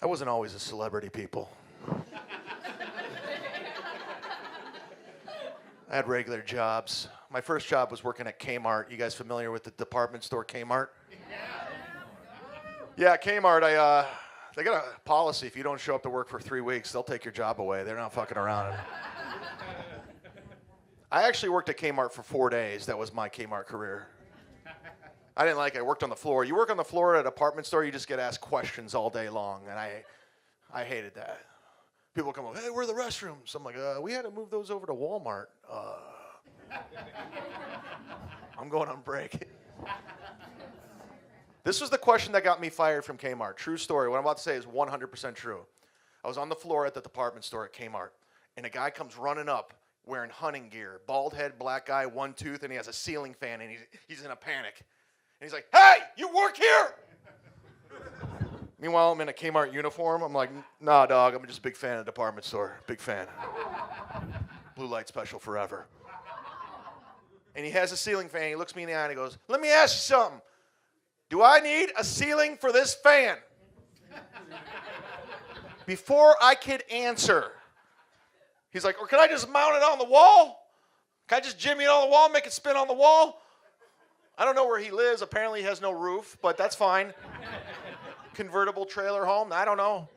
I wasn't always a celebrity, people. I had regular jobs. My first job was working at Kmart. You guys familiar with the department store Kmart? Yeah, Kmart, they got a policy. If you don't show up to work for 3 weeks, they'll take your job away. They're not fucking around. I actually worked at Kmart for 4 days. That was my Kmart career. I didn't like it. I worked on the floor. You work on the floor at a department store, you just get asked questions all day long, and I hated that. People come up, hey, where are the restrooms? I'm like, we had to move those over to Walmart. I'm going on break. This was the question that got me fired from Kmart. True story. What I'm about to say is 100% true. I was on the floor at the department store at Kmart, and a guy comes running up wearing hunting gear, bald head, black guy, one tooth, and he has a ceiling fan, and he's in a panic. And he's like, hey, you work here? Meanwhile, I'm in a Kmart uniform. I'm like, nah, dog, I'm just a big fan of the department store. Big fan. Blue light special forever. And he has a ceiling fan. He looks me in the eye and he goes, let me ask you something. Do I need a ceiling for this fan? Before I could answer, he's like, or can I just mount it on the wall? Can I just jimmy it on the wall, make it spin on the wall? I don't know where he lives. Apparently he has no roof, but that's fine. Convertible trailer home, I don't know.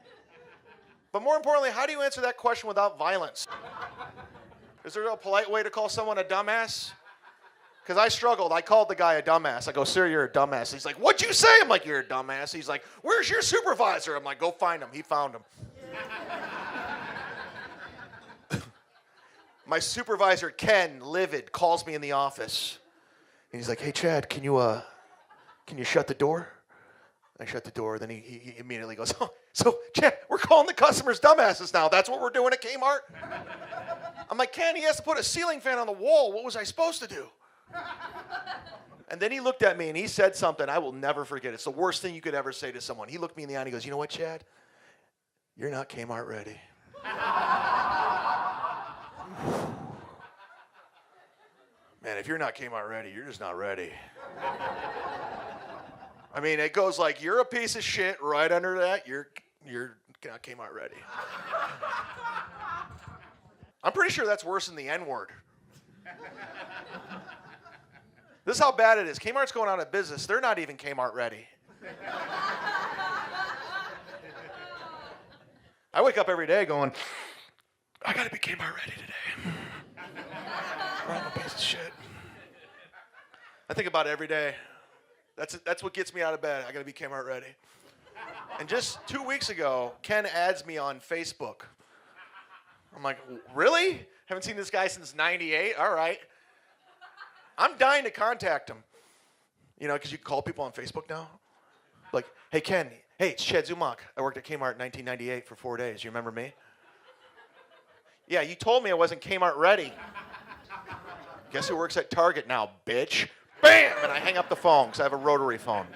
But more importantly, how do you answer that question without violence? Is there a polite way to call someone a dumbass? Because I struggled. I called the guy a dumbass. I go, sir, you're a dumbass. He's like, what'd you say? I'm like, you're a dumbass. He's like, where's your supervisor? I'm like, go find him. He found him. My supervisor, Ken, livid, calls me in the office. And he's like, hey, Chad, can you shut the door? I shut the door. Then he immediately goes, oh, so, Chad, we're calling the customers dumbasses now. That's what we're doing at Kmart? I'm like, Ken, he has to put a ceiling fan on the wall. What was I supposed to do? And then he looked at me and he said something I will never forget. It's the worst thing you could ever say to someone. He looked me in the eye and he goes, you know what, Chad? You're not Kmart ready. Man, if you're not Kmart ready, you're just not ready. I mean, it goes like, you're a piece of shit. Right under that, you're not Kmart ready. I'm pretty sure that's worse than the N-word. This is how bad it is. Kmart's going out of business. They're not even Kmart ready. I wake up every day going, I gotta be Kmart ready today. I'm a piece of shit. I think about it every day. That's what gets me out of bed. I gotta be Kmart ready. And just 2 weeks ago, Ken adds me on Facebook. I'm like, really? Haven't seen this guy since '98? All right. I'm dying to contact him. You know, because you can call people on Facebook now. Like, hey, Ken. Hey, it's Chad Zumock. I worked at Kmart in 1998 for 4 days. You remember me? Yeah, you told me I wasn't Kmart ready. Guess who works at Target now, bitch? Bam! And I hang up the phone because I have a rotary phone.